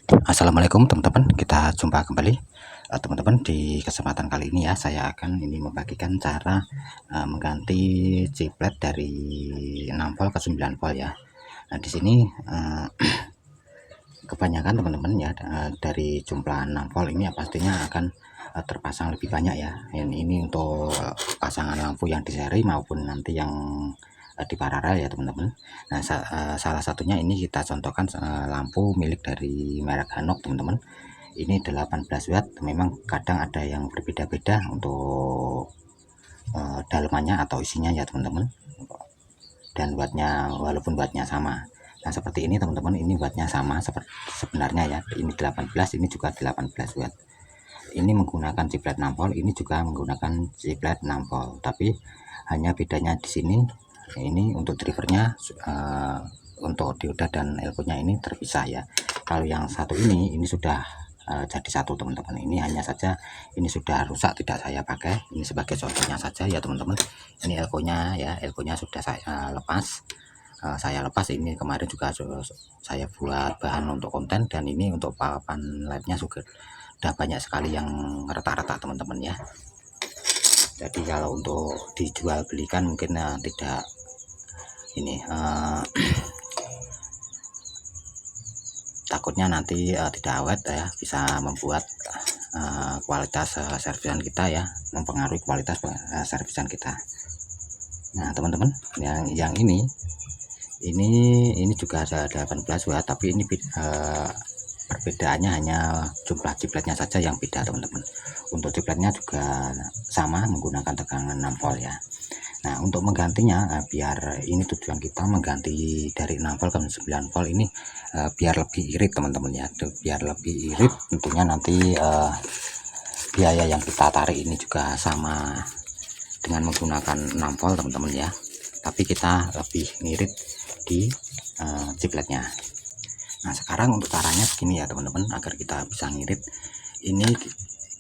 Assalamualaikum teman-teman, kita jumpa kembali teman-teman. Di kesempatan kali ini ya, saya akan membagikan cara mengganti chiplet dari 6 volt ke 9 volt ya. Nah, di sini kebanyakan teman-teman ya, dari jumlah 6 volt ini ya, pastinya akan terpasang lebih banyak ya. Ini untuk pasangan lampu yang di seri maupun nanti yang di paralel ya teman-teman. Nah, salah satunya ini kita contohkan lampu milik dari merek Hanok teman-teman. Ini 18 watt, memang kadang ada yang berbeda-beda untuk dalemannya atau isinya ya teman-teman, dan wattnya, walaupun wattnya sama. Nah, seperti ini teman-teman, ini wattnya sama seperti sebenarnya ya, ini 18, ini juga 18 watt. Ini menggunakan chiplet 6 volt, ini juga menggunakan chiplet 6 volt, tapi hanya bedanya di sini, ini untuk drivernya untuk dioda dan elko-nya ini terpisah ya. Kalau yang satu ini sudah jadi satu teman-teman. Ini hanya saja ini sudah rusak, tidak saya pakai. Ini sebagai contohnya saja ya teman-teman. Ini elko-nya ya, elko-nya sudah saya lepas. Ini kemarin juga saya buat bahan untuk konten, dan ini untuk papan LED-nya juga udah banyak sekali yang retak-retak teman-teman ya. Jadi kalau untuk dijual belikan mungkin tidak ini takutnya nanti tidak awet ya, bisa membuat kualitas servisan kita ya, mempengaruhi kualitas servisan kita. Nah teman-teman, yang ini juga ada 18 watt, tapi ini perbedaannya hanya jumlah chipletnya saja yang beda teman-teman. Untuk chipletnya juga sama, menggunakan tegangan 6 volt ya. Nah, untuk menggantinya, biar ini tujuan kita mengganti dari 6 volt ke 9 volt ini biar lebih irit teman-teman ya. Biar lebih irit tentunya nanti biaya yang kita tarik ini juga sama dengan menggunakan 6 volt teman-teman ya. Tapi kita lebih ngirit di chipletnya. Nah, sekarang untuk caranya begini ya teman-teman, agar kita bisa ngirit. Ini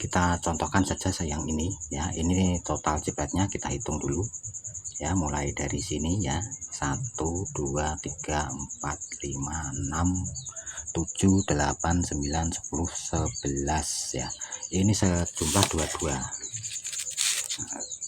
kita contohkan saja yang ini ya. Ini total chipletnya kita hitung dulu ya, mulai dari sini ya. 1 2 3 4 5 6 7 8 9 10 11 ya. Ini sejumlah 22. Nah,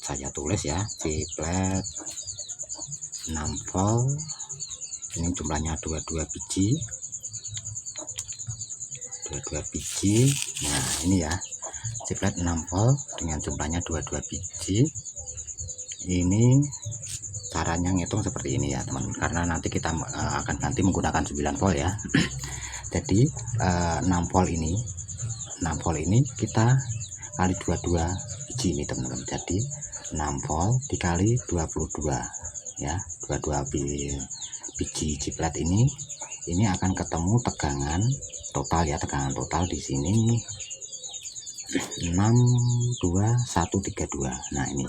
saya tulis ya, chiplet 6 volt, ini jumlahnya 22 biji. Nah, ini ya, chiplet 6 volt dengan jumlahnya 22 biji. Ini caranya ngitung seperti ini ya teman, karena nanti kita akan ganti menggunakan 9 volt ya. Jadi 6 volt ini kita kali 22 biji ini teman-teman. Jadi 6 volt dikali 22 ya, 22 biji chiplet ini akan ketemu tegangan total ya. Tegangan total di sini 62132. Nah, ini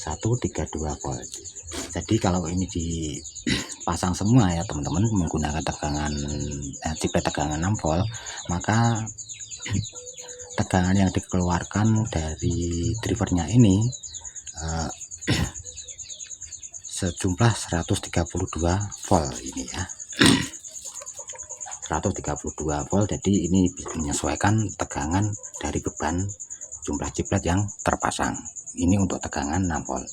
132 volt. Jadi kalau ini dipasang semua ya teman-teman, menggunakan tegangan chiplet tegangan 6 volt, maka tegangan yang dikeluarkan dari drivernya ini sejumlah 132 volt ini ya. 132 volt. Jadi ini menyesuaikan tegangan dari beban jumlah chiplet yang terpasang. Ini untuk tegangan 6 volt.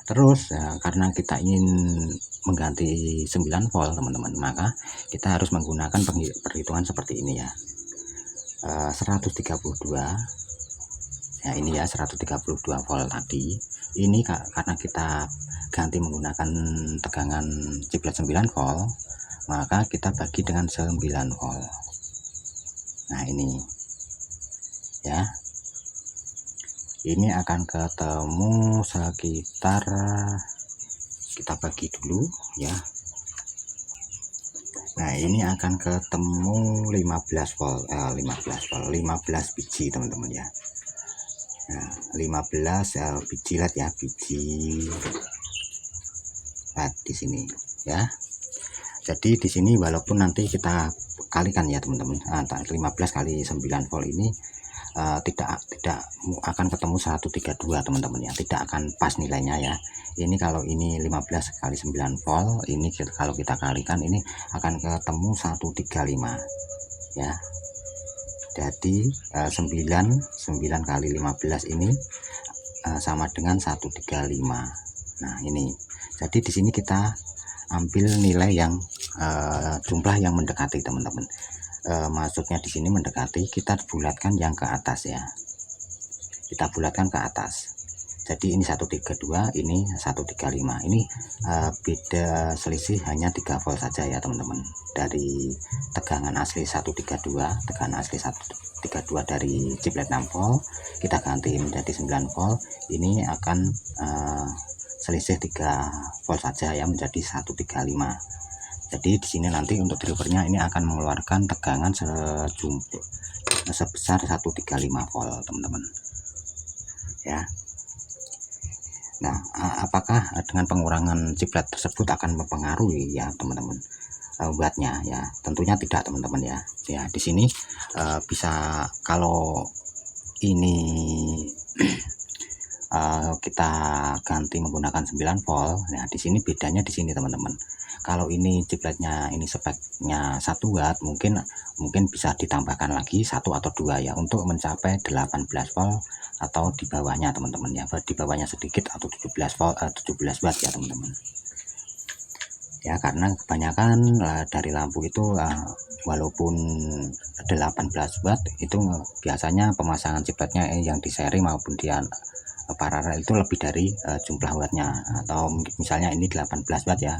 Terus karena kita ingin mengganti 9 volt teman-teman, maka kita harus menggunakan perhitungan seperti ini ya. 132 ya, ini ya 132 volt tadi. Ini karena kita ganti menggunakan tegangan chiplet 9 volt, maka kita bagi dengan 9 volt. Nah, ini ya, ini akan ketemu sekitar, kita bagi dulu ya. Nah, ini akan ketemu 15 volt, 15 biji teman-teman ya. Nah, 15 biji LED ya, biji LED di sini ya. Jadi di sini walaupun nanti kita kalikan ya teman-teman, 15 kali 9 volt ini tidak akan ketemu 132 teman-teman ya, tidak akan pas nilainya ya. Ini kalau ini 15 kali 9 volt, ini kalau kita kalikan ini akan ketemu 135 ya. Jadi 9 kali 15 ini sama dengan 135. Nah ini, jadi di sini kita ambil nilai yang jumlah yang mendekati teman-teman. Maksudnya di sini mendekati, kita bulatkan yang ke atas ya, kita bulatkan ke atas. Jadi ini 132, ini 135. Ini beda selisih hanya 3 volt saja ya teman-teman. Dari tegangan asli 132, tegangan asli 132 dari chiplet 6 volt kita ganti menjadi 9 volt. Ini akan selisih 3 volt saja ya, menjadi 135. Jadi di sini nanti untuk drivernya ini akan mengeluarkan tegangan sebesar 135 volt teman-teman ya. Nah, apakah dengan pengurangan chiplet tersebut akan mempengaruhi ya teman-teman wattnya ya? Tentunya tidak teman-teman ya. Ya di sini bisa, kalau ini kita ganti menggunakan 9 volt. Nah di sini bedanya di sini teman-teman. Kalau ini chipletnya ini speknya 1 watt, mungkin bisa ditambahkan lagi 1 atau 2 ya, untuk mencapai 18 volt atau di bawahnya teman-teman ya, di bawahnya sedikit, atau 17 volt 17 watt ya teman-teman ya. Karena kebanyakan dari lampu itu walaupun 18 watt itu biasanya pemasangan chipletnya yang di seri maupun di paralel itu lebih dari jumlah wattnya. Atau misalnya ini 18 watt ya,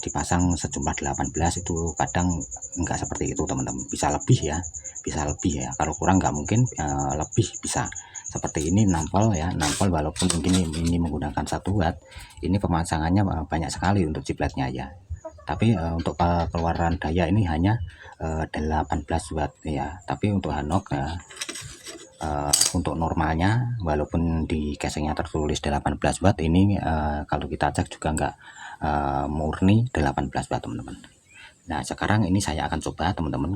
dipasang sejumlah 18, itu kadang enggak seperti itu teman-teman, bisa lebih ya, kalau kurang nggak mungkin, lebih bisa seperti ini 6 volt ya, 6 volt walaupun ini menggunakan 1 watt, ini pemasangannya banyak sekali untuk chipletnya ya. Tapi untuk keluaran daya ini hanya 18 watt ya. Tapi untuk Hanok ya, untuk normalnya walaupun di casingnya tertulis 18 watt, ini kalau kita cek juga enggak murni 18 watt teman-teman. Nah sekarang ini saya akan coba teman-teman,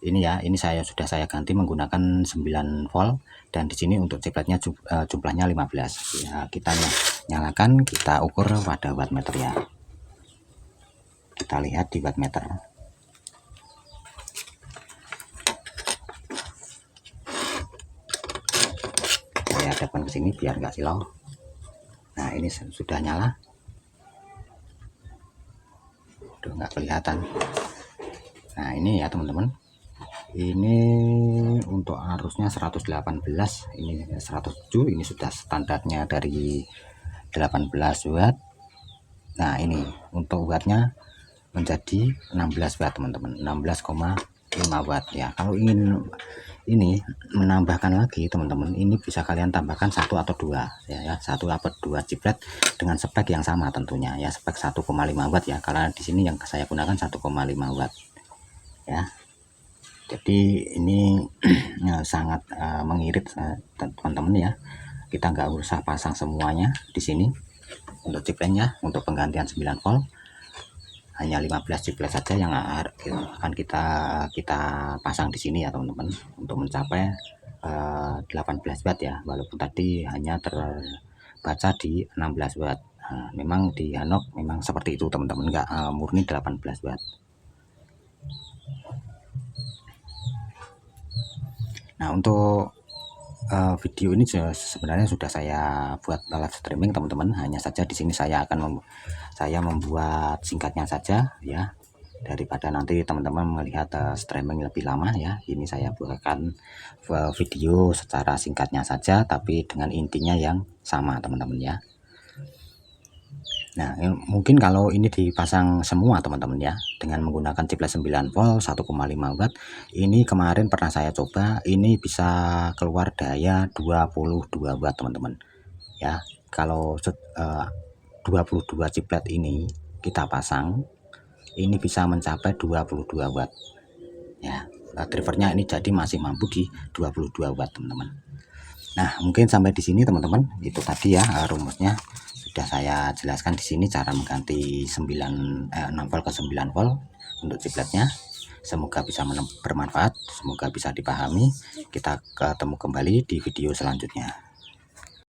ini ya, ini sudah saya ganti menggunakan 9 volt, dan di sini untuk chipletnya jumlahnya 15 ya. Kita nyalakan, kita ukur pada wattmeter ya, kita lihat di wattmeter. Saya hadapkan ke sini biar nggak silau. Nah ini sudah nyala, udah nggak kelihatan. Nah ini ya teman-teman, ini untuk arusnya 118, ini 107, ini sudah standarnya dari 18 watt. Nah ini untuk wattnya menjadi 16 watt teman-teman, 16,5 watt ya. Kalau ingin ini menambahkan lagi teman-teman, ini bisa kalian tambahkan 1 atau 2 ya, 1 atau 2 chiplet dengan spek yang sama tentunya ya, spek 1,5 watt ya, karena di sini yang saya gunakan 1,5 watt ya. Jadi ini sangat mengirit teman-teman ya. Kita nggak usah pasang semuanya di sini untuk chipletnya. Untuk penggantian 9 volt hanya 15 chiplet saja yang akan kita pasang di sini ya teman-teman, untuk mencapai 18 watt ya, walaupun tadi hanya terbaca di 16 watt. Memang di Hanok memang seperti itu teman-teman, nggak murni 18 watt. Nah untuk video ini sebenarnya sudah saya buat live streaming teman-teman, hanya saja di sini saya akan membuat singkatnya saja ya, daripada nanti teman-teman melihat streaming lebih lama ya. Ini saya buatkan video secara singkatnya saja, tapi dengan intinya yang sama teman-teman ya. Nah mungkin kalau ini dipasang semua teman-teman ya, dengan menggunakan chiplet 9 volt 1,5 watt, ini kemarin pernah saya coba, ini bisa keluar daya 22 watt teman-teman ya. Kalau 22 chiplet ini kita pasang, ini bisa mencapai 22 watt ya. Drivernya ini jadi masih mampu di 22 watt teman-teman. Nah mungkin sampai di sini teman-teman, itu tadi ya rumusnya sudah saya jelaskan di sini, cara mengganti 6 volt ke 9 volt untuk chipletnya. Semoga bisa bermanfaat, semoga bisa dipahami. Kita ketemu kembali di video selanjutnya.